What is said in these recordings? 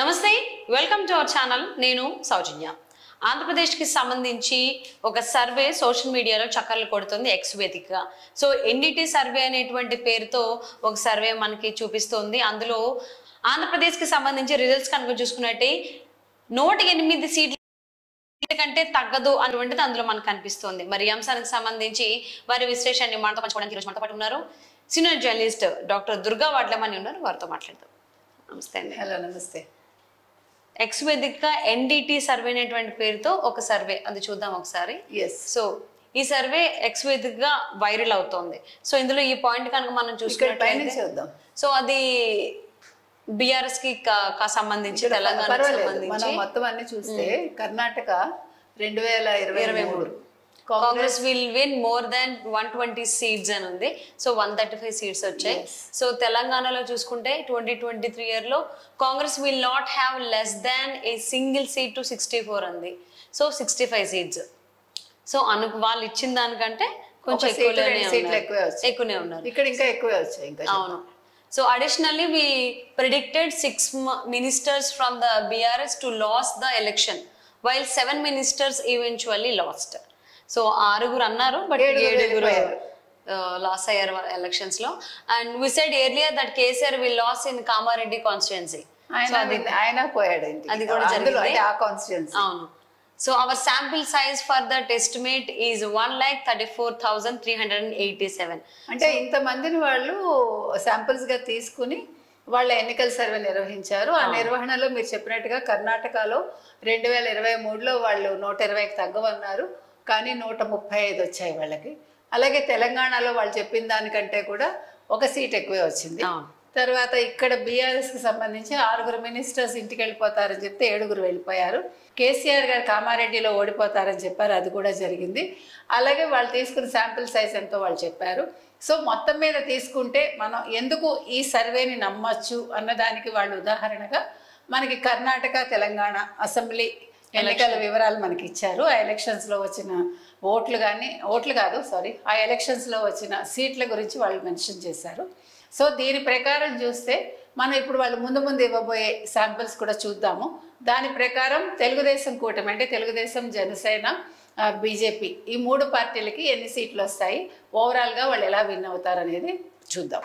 నమస్తే, welcome to our channel. నేను సౌజన్య. ఆంధ్రప్రదేశ్కి సంబంధించి ఒక సర్వే సోషల్ మీడియాలో చక్కర్లు కొడుతుంది ఎక్స్ వేదికగా. సో ఎన్డిటి సర్వే అనేటువంటి పేరుతో ఒక సర్వే మనకి చూపిస్తుంది. అందులో ఆంధ్రప్రదేశ్కి సంబంధించి రిజల్ట్స్ కనుక చూసుకున్నట్టే 108 సీట్లు కంటే తగ్గదు అనేటువంటిది అందులో మనకు కనిపిస్తుంది. మరి ఈ అంశానికి సంబంధించి వారి విశ్లేషణని మనతో పంచుకోవడానికి ఈరోజు మనతో పాటు ఉన్నారు సీనియర్ జర్నలిస్ట్ డాక్టర్ దుర్గా వాడ్లమని ఉన్నారు. వారితో మాట్లాడదాం. నమస్తే అండి. హలో, నమస్తే. ఎక్స్ వేదిక ఎన్డిటి సర్వే అనేటువంటి పేరుతో ఒక సర్వే, అది చూద్దాం ఒకసారి. సో ఈ సర్వే ఎక్స్ వేదికగా వైరల్ అవుతోంది. సో ఇందులో ఈ పాయింట్ కనుక మనం చూసుకుంటే సో అది బిఆర్ఎస్ కి సంబంధించి, తెలంగాణకు సంబంధించి మొత్తం అన్ని చూస్తే Karnataka 2023 Congress will win more than 120 seats అని ఉంది. సో 135 సీట్స్ వచ్చాయి. సో తెలంగాణలో చూసుకుంటే 2023 ఇయర్ లో Congress will not have less than a single seat to 64 ఉంది. So 65 seats. సో వాళ్ళు ఇచ్చిన దానికంటే కొంచెం ఎక్కువనే ఉన్నారు. ఇక్కడ ఇంకా ఎక్కువే వచ్చాయి. అవును. So additionally, we predicted 6 ministers from the BRS to lose the election, while 7 ministers eventually lost. So 6 annaru, but 7 lost ayyar elections lo. And we said earlier that KCR will lose in Kamareddy constituency. Aina poyadu adi kuda jarigindi aa constituency. Avunu. So our sample size for that estimate is 1,34,387. అంటే ఇంత మందిని వాళ్ళు samples గా తీసుకుని వాళ్ళ ఎన్నికల survey నిర్వహించారు. ఆ నిర్వహణలో మీరు చెప్పినట్టుగా కర్ణాటకలో 2023లో వాళ్ళు 120కి తగ్గవన్నారు, కానీ 135 వచ్చాయి వాళ్ళకి. అలాగే తెలంగాణలో వాళ్ళు చెప్పిన దానికంటే కూడా ఒక సీట్ ఎక్కువే వచ్చింది. తర్వాత ఇక్కడ బీఆర్ఎస్కి సంబంధించి 6 మినిస్టర్స్ ఇంటికి వెళ్ళిపోతారని చెప్తే 7 వెళ్ళిపోయారు. కేసీఆర్ గారు కామారెడ్డిలో ఓడిపోతారని చెప్పారు, అది కూడా జరిగింది. అలాగే వాళ్ళు తీసుకున్న శాంపిల్ సైజ్ ఎంతో వాళ్ళు చెప్పారు. సో మొత్తం మీద తీసుకుంటే మనం ఎందుకు ఈ సర్వేని నమ్మచ్చు అన్నదానికి వాళ్ళు ఉదాహరణగా మనకి కర్ణాటక, తెలంగాణ అసెంబ్లీ ఎన్నికల వివరాలు మనకి ఇచ్చారు. ఆ ఎలక్షన్స్లో వచ్చిన ఆ ఎలక్షన్స్లో వచ్చిన సీట్ల గురించి వాళ్ళు మెన్షన్ చేశారు. సో దీని ప్రకారం చూస్తే మనం ఇప్పుడు వాళ్ళు ముందు ఇవ్వబోయే శాంపిల్స్ కూడా చూద్దాము. దాని ప్రకారం తెలుగుదేశం కూటమి అంటే తెలుగుదేశం, జనసేన, బీజేపీ ఈ 3 పార్టీలకి ఎన్ని సీట్లు వస్తాయి, ఓవరాల్గా వాళ్ళు ఎలా విన్ అవుతారు అనేది చూద్దాం.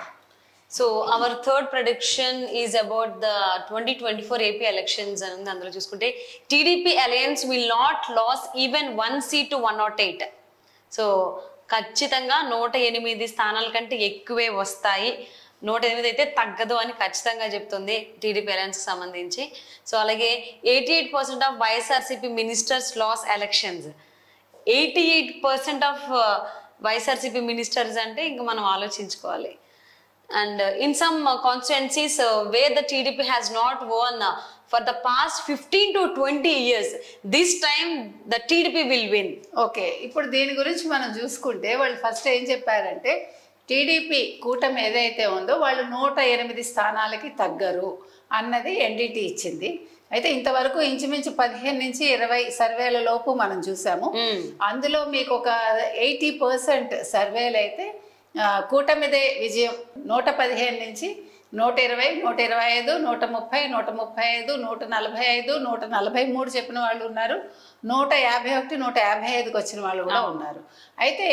So our third prediction is about the 2024 AP elections అని ఉంది. అందులో చూసుకుంటే TDP alliance will not lose even 1 seat to 108. So ఖచ్చితంగా 108 స్థానాల కంటే ఎక్కువే వస్తాయి, 108 అయితే తగ్గదు అని ఖచ్చితంగా చెప్తుంది టీడీపీ అలయన్స్కి సంబంధించి. సో అలాగే 88% of YSRCP ministers lose elections. 88% of YSRCP ministers అంటే ఇంకా మనం ఆలోచించుకోవాలి. And in some constituencies where the TDP has not won for the past 15 to 20 years, this time the TDP will win. Okay, ఇప్పుడు దీని గురించి మనం చూసుకుంటే వాళ్ళు ఫస్ట్ ఏం చెప్పారంటే టీడీపీ కూటమి ఏదైతే ఉందో వాళ్ళు 108 స్థానాలకి తగ్గరు అన్నది ఎన్డిటి ఇచ్చింది. అయితే ఇంతవరకు ఇంచుమించు 15 నుంచి 20 సర్వేల లోపు మనం చూసాము. అందులో మీకు ఒక 80% సర్వేలు అయితే కూటమిదే విజయం. 115 నుంచి 120, 125, 130, 135, 145, 143 చెప్పిన వాళ్ళు ఉన్నారు. 151, 155కి వచ్చిన వాళ్ళు కూడా ఉన్నారు. అయితే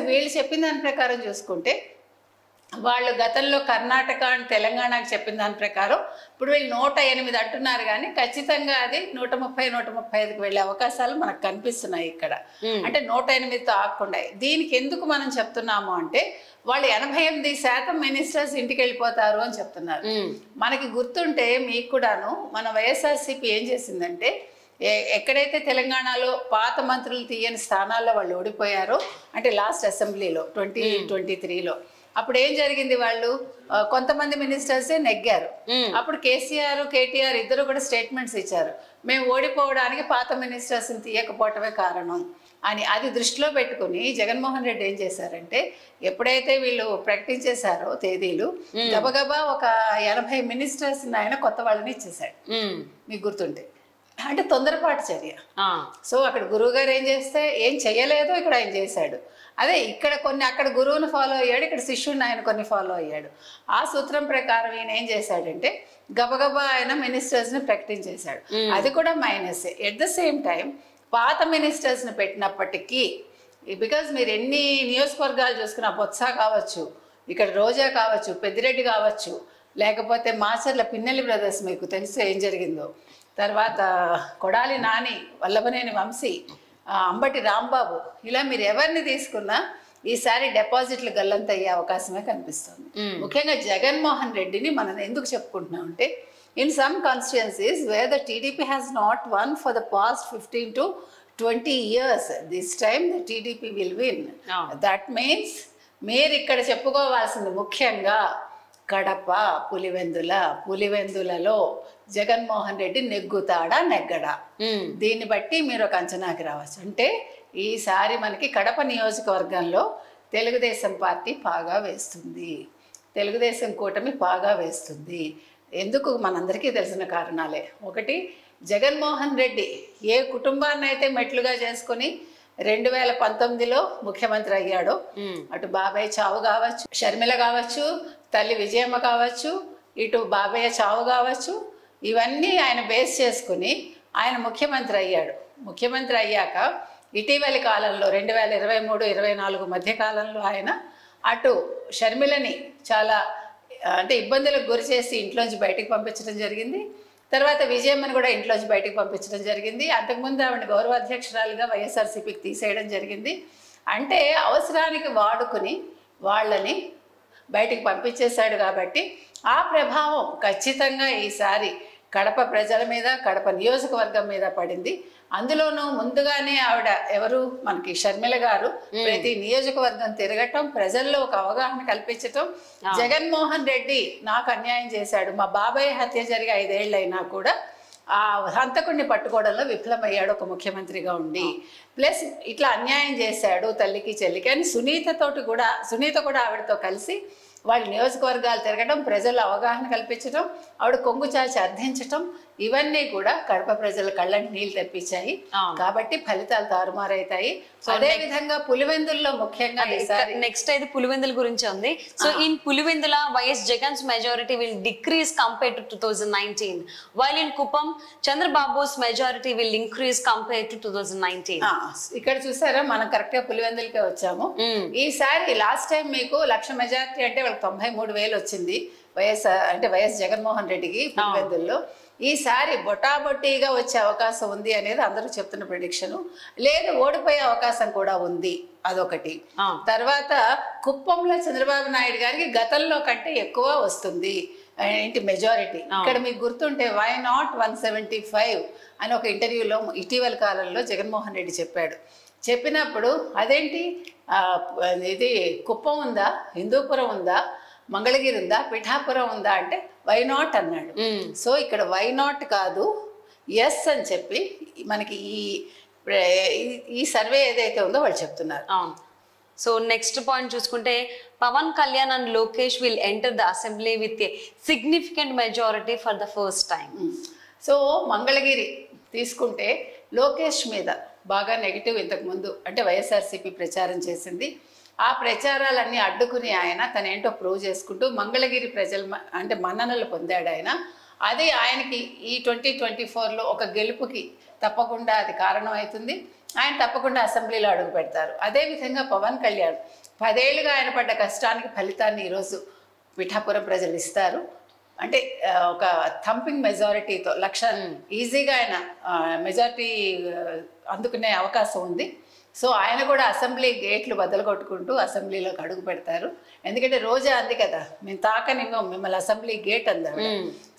వీళ్ళు చెప్పిన దాని ప్రకారం చూసుకుంటే వాళ్ళు గతంలో కర్ణాటక అండ్ తెలంగాణకు చెప్పిన దాని ప్రకారం ఇప్పుడు వీళ్ళు 108 అంటున్నారు, కానీ ఖచ్చితంగా అది 130, 135కి వెళ్ళే అవకాశాలు మనకు కనిపిస్తున్నాయి ఇక్కడ. అంటే 108తో ఆగకుండా. దీనికి ఎందుకు మనం చెప్తున్నాము అంటే వాళ్ళు 88% మినిస్టర్స్ ఇంటికి వెళ్ళిపోతారు అని చెప్తున్నారు. మనకి గుర్తుంటే మీకు కూడాను మన వైఎస్ఆర్సీపీ ఏం చేసిందంటే ఎక్కడైతే తెలంగాణలో పాత మంత్రులు తీయని స్థానాల్లో వాళ్ళు ఓడిపోయారో, అంటే లాస్ట్ అసెంబ్లీలో 2023లో అప్పుడు ఏం జరిగింది, వాళ్ళు కొంతమంది మినిస్టర్సే నెగ్గారు. అప్పుడు కేసీఆర్, కేటీఆర్ ఇద్దరు కూడా స్టేట్మెంట్స్ ఇచ్చారు, మేము ఓడిపోవడానికి పాత మినిస్టర్స్ని తీయకపోవటమే కారణం అని. అది దృష్టిలో పెట్టుకుని జగన్మోహన్ రెడ్డి ఏం చేశారంటే ఎప్పుడైతే వీళ్ళు ప్రకటించేశారో తేదీలు, గబగబా ఒక 80 మినిస్టర్స్ ఆయన కొత్త వాళ్ళని ఇచ్చేసాడు. మీకు గుర్తుంటే అంటే తొందరపాటు చర్య. సో అక్కడ గురువు గారు ఏం చేయలేదు, ఇక్కడ ఆయన చేశాడు. అదే ఇక్కడ కొన్ని అక్కడ గురువుని ఫాలో అయ్యాడు, ఇక్కడ శిష్యుడిని ఆయన కొన్ని ఫాలో అయ్యాడు. ఆ సూత్రం ప్రకారం ఈయన ఏం చేశాడంటే గబగబా ఆయన మినిస్టర్స్ని ప్రకటించేశాడు. అది కూడా minus. At the same time పాత మినిస్టర్స్ని పెట్టినప్పటికీ, బికాజ్ మీరు ఎన్ని నియోజకవర్గాలు చూసుకున్నా, బొత్స కావచ్చు, ఇక్కడ రోజా కావచ్చు, పెద్దిరెడ్డి కావచ్చు, లేకపోతే మాచర్ల పిన్నెల్లి బ్రదర్స్ మీకు తెలుసు ఏం జరిగిందో, తర్వాత కొడాలి నాని, వల్లభనేని వంశీ, అంబటి రాంబాబు, ఇలా మీరు ఎవరిని తీసుకున్నా ఈసారి డిపాజిట్లు గల్లంత అయ్యే అవకాశమే కనిపిస్తుంది. ముఖ్యంగా జగన్మోహన్ రెడ్డిని మనం ఎందుకు చెప్పుకుంటున్నాం అంటే, in some constituencies wear the TDP has not one for the past 15 to 20 years, this time the TDP will win. That means మీరు ఇక్కడ చెప్పుకోవాల్సింది ముఖ్యంగా కడప, పులివెందులలో జగన్మోహన్ రెడ్డి నెగ్గుతాడా నెగ్గడా, దీన్ని బట్టి మీరు ఒక అంచనాకి రావచ్చు. అంటే ఈసారి మనకి కడప నియోజకవర్గంలో తెలుగుదేశం పార్టీ పాగా వేస్తుంది, తెలుగుదేశం కూటమి పాగా వేస్తుంది. ఎందుకు మనందరికీ తెలిసిన కారణాలే. ఒకటి, జగన్మోహన్ రెడ్డి ఏ కుటుంబాన్ని అయితే మెట్లుగా చేసుకుని 2019లో ముఖ్యమంత్రి అయ్యాడో, అటు బాబాయ్ చావు కావచ్చు, షర్మిల కావచ్చు, తల్లి విజయమ్మ కావచ్చు, ఇటు బాబాయ్ చావు కావచ్చు, ఇవన్నీ ఆయన బేస్ చేసుకుని ఆయన ముఖ్యమంత్రి అయ్యాడు. ముఖ్యమంత్రి అయ్యాక ఇటీవలి కాలంలో 2023-24 మధ్య కాలంలో ఆయన అటు షర్మిలని చాలా అంటే ఇబ్బందులకు గురి చేసి ఇంట్లోంచి బయటకు పంపించడం జరిగింది. తర్వాత విజయమ్మని కూడా ఇంట్లోంచి బయటకు పంపించడం జరిగింది. అంతకుముందు ఆవిడ గౌరవ అధ్యక్షురాలుగా వైఎస్ఆర్సీపీకి తీసేయడం జరిగింది. అంటే అవసరానికి వాడుకుని వాళ్ళని బయటికి పంపించేశాడు. కాబట్టి ఆ ప్రభావం ఖచ్చితంగా ఈసారి కడప ప్రజల మీద, కడప నియోజకవర్గం మీద పడింది. అందులోనూ ముందుగానే ఆవిడ ఎవరు మనకి షర్మిల గారు ప్రతి నియోజకవర్గం తిరగటం, ప్రజల్లో ఒక అవగాహన కల్పించటం, జగన్మోహన్ రెడ్డి నాకు అన్యాయం చేశాడు, మా బాబాయ్ హత్య జరిగి 5 ఏళ్ళైనా కూడా ఆ హంతకుడిని పట్టుకోవడంలో విఫలమయ్యాడు ఒక ముఖ్యమంత్రిగా ఉండి, ప్లస్ ఇట్లా అన్యాయం చేశాడు తల్లికి చెల్లికి అని సునీత కూడా ఆవిడతో కలిసి వాళ్ళ నియోజకవర్గాలు తిరగడం, ప్రజల అవగాహన కల్పించడం, ఆవిడ కొంగు చాచి అర్థించటం, ఇవన్నీ కూడా కడప ప్రజల కళ్ళంటి నీళ్ళు తెప్పించాయి. కాబట్టి ఫలితాలు తారుమారైతాయి. అదే విధంగా పులివెందుల్లో ముఖ్యంగా నెక్స్ట్ అయితే పులివెందుల గురించి ఉంది. So in Pulivendula YS Jagan's majority will decrease compared to 2019, while in Kuppam Chandrababu's majority will increase compared to 2019. ఇక్కడ చూసారా, మనం కరెక్ట్ గా పులివెందులకే వచ్చాము. ఈసారి లాస్ట్ టైం మీకు 1,00,000 మెజారిటీ అంటే వాళ్ళకి 93,000 వచ్చింది వైఎస్ జగన్మోహన్ రెడ్డికి పులివెందుల్లో. ఈసారి బొటాబొట్టిగా వచ్చే అవకాశం ఉంది అనేది అందరూ చెప్తున్న ప్రిడిక్షన్. లేదు, ఓడిపోయే అవకాశం కూడా ఉంది, అదొకటి. తర్వాత కుప్పంలో చంద్రబాబు నాయుడు గారికి గతంలో కంటే ఎక్కువ వస్తుంది ఏంటి మెజారిటీ. ఇక్కడ మీకు గుర్తుంటే వై నాట్ 175 అని ఒక ఇంటర్వ్యూలో ఇటీవల కాలంలో జగన్మోహన్ రెడ్డి చెప్పాడు. చెప్పినప్పుడు అదేంటి ఇది కుప్పం ఉందా, హిందూపురం ఉందా, మంగళగిరి ఉందా, పిఠాపురం ఉందా అంటే వై నాట్ అన్నాడు. సో ఇక్కడ వై నాట్ కాదు, ఎస్ అని చెప్పి మనకి ఈ సర్వే ఏదైతే ఉందో వాళ్ళు చెప్తున్నారు. సో నెక్స్ట్ పాయింట్ చూసుకుంటే Pawan Kalyan and Lokesh will enter the assembly with a significant majority for the first time. So Mangalagiri తీసుకుంటే లోకేష్ మీద బాగా నెగిటివ్ ఇంతకుముందు అంటే వైఎస్ఆర్సీపీ ప్రచారం చేసింది. ఆ ప్రచారాలన్నీ అడ్డుకుని ఆయన తనేంటో ప్రూవ్ చేసుకుంటూ మంగళగిరి ప్రజలు అంటే మన్ననలు పొందాడు ఆయన. అది ఆయనకి ఈ 2024లో ఒక గెలుపుకి తప్పకుండా అది కారణం అవుతుంది. ఆయన తప్పకుండా అసెంబ్లీలో అడుగు పెడతారు. అదేవిధంగా పవన్ కళ్యాణ్ 10 ఏళ్ళుగా ఆయన పడ్డ కష్టానికి ఫలితాన్ని ఈరోజు పిఠాపురం ప్రజలు ఇస్తారు. అంటే ఒక థంపింగ్ మెజారిటీతో 1,00,000 ఈజీగా ఆయన మెజారిటీ అందుకునే అవకాశం ఉంది. సో ఆయన కూడా అసెంబ్లీ గేట్లు బద్దలు కొట్టుకుంటూ అసెంబ్లీలోకి అడుగు పెడతారు. ఎందుకంటే రోజా అంది కదా, మేము తాకనివ్వం మిమ్మల్ని అసెంబ్లీ గేట్ అందాం.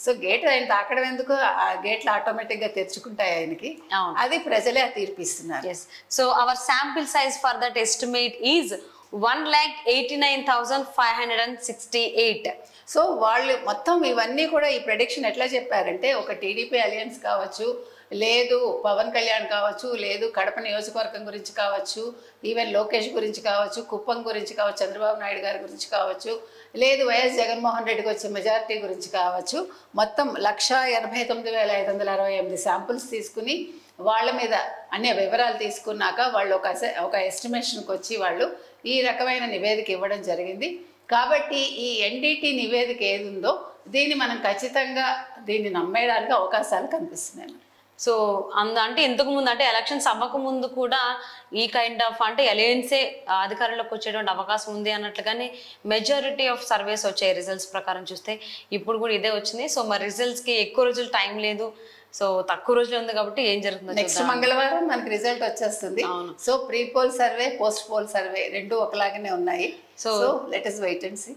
సో గేట్ ఆయన తాకడం ఎందుకు, ఆ గేట్లు ఆటోమేటిక్ గా తెరుచుకుంటాయి ఆయనకి. అది ప్రజలే తీర్పిస్తున్నారు. So our sample size for that estimate is 1,89,568. So వాళ్ళు మొత్తం ఇవన్నీ కూడా ఈ ప్రెడిక్షన్ ఎట్లా చెప్పారంటే, ఒక టీడీపీ అలయన్స్ కావచ్చు, లేదు పవన్ కళ్యాణ్ కావచ్చు, లేదు కడప నియోజకవర్గం గురించి కావచ్చు, ఈవెన్ లోకేష్ గురించి కావచ్చు, కుప్పం గురించి కావచ్చు, చంద్రబాబు నాయుడు గారి గురించి కావచ్చు, లేదు వైఎస్ జగన్మోహన్ రెడ్డికి వచ్చే మెజారిటీ గురించి కావచ్చు, మొత్తం 1,89,568 శాంపుల్స్ తీసుకుని వాళ్ళ మీద అనే వివరాలు తీసుకున్నాక వాళ్ళు ఒక ఎస్టిమేషన్కి వచ్చి వాళ్ళు ఈ రకమైన నివేదిక ఇవ్వడం జరిగింది. కాబట్టి ఈ ఎన్డీటీ నివేదిక ఏది ఉందో దీన్ని మనం ఖచ్చితంగా దీన్ని నమ్మేయడానికి అవకాశాలు కనిపిస్తున్నాయి. సో అంటే ఇంతకు ముందు అంటే ఎలక్షన్స్ అవ్వక ముందు కూడా ఈ కైండ్ ఆఫ్ అంటే అలయన్సే అధికారంలోకి వచ్చేటువంటి అవకాశం ఉంది అన్నట్లుగానే మెజారిటీ ఆఫ్ సర్వేస్ వచ్చాయి రిజల్ట్స్ ప్రకారం చూస్తే. ఇప్పుడు కూడా ఇదే వచ్చింది. సో మరి రిజల్ట్స్కి ఎక్కువ రోజులు టైం లేదు, సో తక్కువ రోజులు ఉంది కాబట్టి ఏం జరుగుతుందో నెక్స్ట్ మంగళవారం మనకి రిజల్ట్ వచ్చేస్తుంది. So pre poll survey, post poll survey రెండు ఒకలాగానే ఉన్నాయి. So let us wait and see.